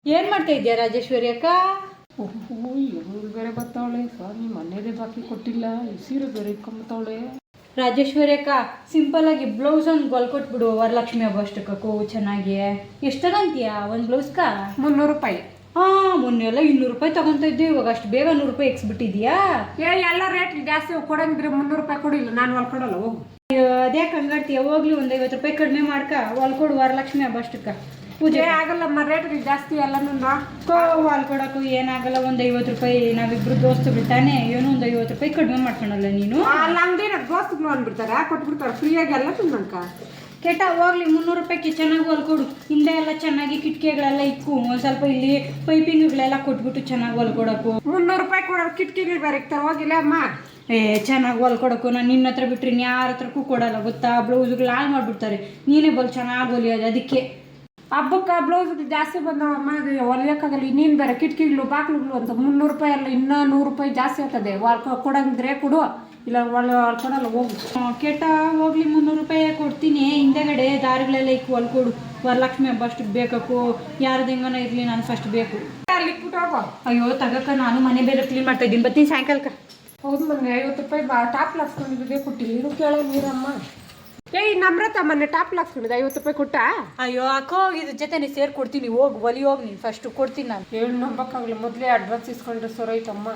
ಏನ್ ಮಾಡ್ತಾ ಇದೀಯ ರಾಜೇಶ್ವರಿ ಅಕ್ಕ? ಓಹೋ, ಇವಳು ಬೇರೆ ಬರ್ತಾವಳೆ. ಸ್ವಾಮಿ ಮನೇದೇ ಬಾಕಿ ಕೊಟ್ಟಿಲ್ಲ, ಈ ಸೀರೆ ಬೇರೆ ಇಟ್ಕೊಂಬತ್ತಾವಳೆ. ರಾಜೇಶ್ವರಿ ಅಕ್ಕ, ಸಿಂಪಲ್ ಆಗಿ ಬ್ಲೌಸ್ ಒಂದು ಹೊಲ್ಕೊಟ್ಬಿಡು ವರಲಕ್ಷ್ಮಿ ಹಬ್ಬ ಅಷ್ಟಕ್ಕೂ ಚೆನ್ನಾಗಿ. ಎಷ್ಟದಂತೀಯ ಒಂದು ಬ್ಲೌಸ್ಗ? 300 ರೂಪಾಯಿ. ಮೊನ್ನೆ ಎಲ್ಲ 200 ರೂಪಾಯಿ ತಗೊಂತ ಇದ್ದೆ, ಇವಾಗ ಅಷ್ಟು ಬೇಗ 100 ರೂಪಾಯಿ ಎಕ್ಸ್ಬಿಟ್ಟಿದ್ಯಾ? ಎಲ್ಲ ರೇಟ್ ಜಾಸ್ತಿ ಕೊಡಂಗಿದ್ರೆ 300 ರೂಪಾಯಿ ಕೊಡಿಲ್ಲ, ನಾನು ಹೊಲ್ಕೊಡಲ್ಲ ಹೋಗು. ಅದೇ ಕಂಗಾಡ್ತೀಯ, ಹೋಗ್ಲಿ ಒಂದು 50 ರೂಪಾಯಿ ಕಡಿಮೆ ಮಾಡ್ಕ ಹೊಲ್ಕೊಡು ವರಲಕ್ಷ್ಮಿ ಹಬ್ಬ ಅಷ್ಟಕ್ಕ. ಪೂಜೆ ಆಗಲ್ಲಮ್ಮ, ರೇಟ್ ಜಾಸ್ತಿ ಎಲ್ಲನೂ ಹೊಲ್ಕೊಡಕ್ಕೂ ಏನಾಗಲ್ಲ. ಒಂದು 50 ರೂಪಾಯಿ, ನಾವಿಬ್ರು ದೋಸ್ತುಗಳು ತಾನೇ, ಏನೋ ಒಂದು 50 ರೂಪಾಯಿ ಕಡಿಮೆ ಮಾಡ್ಕೊಳಲ್ಲ ನೀನು? ಅಲ್ಲ, ಅಂಗಡಿನ ದೋಸ್ತಗಳು ಅಂದ್ಬಿಡ್ತಾರೆ, ಕೊಟ್ಬಿಡ್ತಾರೆ ಫ್ರೀಯಾಗಿ ಎಲ್ಲ ತಿನ್ನಂಕ. ಕೆಟ್ಟ ಹೋಗ್ಲಿ, 300 ರೂಪಾಯಿಗೆ ಚೆನ್ನಾಗಿ ಹೊಲ್ಕೊಡು. ಹಿಂದೆ ಎಲ್ಲ ಚೆನ್ನಾಗಿ ಕಿಟಕಿಗಳೆಲ್ಲ ಇಕ್ಕು, ಒಂದು ಸ್ವಲ್ಪ ಇಲ್ಲಿ ಪೈಪಿಂಗ್ಗಳೆಲ್ಲ ಕೊಟ್ಬಿಟ್ಟು ಚೆನ್ನಾಗಿ ಹೊಲ್ಕೊಡಕು. 300 ರೂಪಾಯಿ ಕೊಡೋ ಕಿಟಕಿಗಳು ಬೇರೆ ಇರ್ತಾರೆ, ಹೋಗಿಲ್ಲ ಅಮ್ಮ. ಚೆನ್ನಾಗಿ ಹೊಲ್ಕೊಡಕು. ನಾನು ನಿನ್ನ ಹತ್ರ ಬಿಟ್ಟರೆ ಯಾರ ಹತ್ರಕ್ಕೂ ಕೊಡಲ್ಲ ಗೊತ್ತಾ? ಬ್ಲೌಸ್ಗಳು ಹಾಳು ಮಾಡಿಬಿಡ್ತಾರೆ. ನೀನೇ ಬಲ್ ಚೆನ್ನಾಗಿ ಹೊಲಿಯೋದು, ಅದಕ್ಕೆ. ಹಬ್ಬಕ್ಕೆ ಬ್ಲೌಸ್ ಜಾಸ್ತಿ ಬಂದವಮ್ಮ, ಅದು ಹೊಲಿಯೋಕ್ಕಾಗಲ್ಲ. ಇನ್ನೇನು ಬೇರೆ ಕಿಟಕಿಗಳು ಬಾಕ್ಲುಗಳು ಅಂತ 300 ರೂಪಾಯಿ ಅಲ್ಲ, ಇನ್ನೂ 100 ರೂಪಾಯಿ ಜಾಸ್ತಿ ಆಗ್ತದೆ. ಕೊಡಂಗಿದ್ರೆ ಕೊಡು, ಇಲ್ಲ ಹೊಲ್ಕೊಡಲ್ಲ ಹೋಗು. ಕೆಟ್ಟ ಹೋಗ್ಲಿ, 300 ರೂಪಾಯಿ ಕೊಡ್ತೀನಿ. ಹಿಂದೆಗಡೆ ದಾರಿಗಳೆಲ್ಲ ಇಕ್ಕು ಹೊಲ್ಕೊಡು. ವರಲಕ್ಷ್ಮಿ ಹಬ್ಬ ಅಷ್ಟಕ್ಕೆ ಬೇಕಕ್ಕು. ಯಾರ್ದು ಹೆಂಗನ ಇರಲಿ, ನಾನು ಫಸ್ಟ್ ಬೇಕು. ಅಲ್ಲಿ ಇಟ್ಬಿಟ್ಟು ಹೋಗು. ಅಯ್ಯೋ ತಗಕ್ಕ, ನಾನು ಮನೆ ಬೇರೆ ಕ್ಲೀನ್ ಮಾಡ್ತಾ ಇದ್ದೀನಿ, ಬರ್ತೀನಿ ಸಾಯಂಕಾಲಕ್ಕೆ. ಹೌದು, ಮೊನ್ನೆ 50 ರೂಪಾಯಿ ಟಾಪ್ ಹಾಕ್ಸ್ಕೊಂಡಿದ್ದೆ ಕೊಟ್ಟಿಲ್ಲ. ಇದು ಕೇಳೋ ನೀರಮ್ಮ. ನಮ್ರತ ಮೊನ್ನೆ ಟಾಪ್ ಹಾಕ್ಸ್ಕೊಂಡಿದ್ದೆ 50 ರೂಪಾಯಿ ಕೊಟ್ಟ. ಅಯ್ಯೋ ಅಕ್ಕೋ, ಇದ್ರ ಜೊತೆ ನೀನು ಸೇರ್ಕೊಡ್ತೀನಿ, ಹೋಗಿ ಒಲಿ ಹೋಗಿ ನೀನು ಫಸ್ಟ್ ಕೊಡ್ತೀನಿ ನಾನು. ಹೇಳಿ ನಂಬಕ್ಕಾಗಲಿ, ಮೊದಲೇ ಅಡ್ವಾನ್ಸ್ ಇಸ್ಕೊಂಡ್ರೆ ಸೊರೈತಮ್ಮ.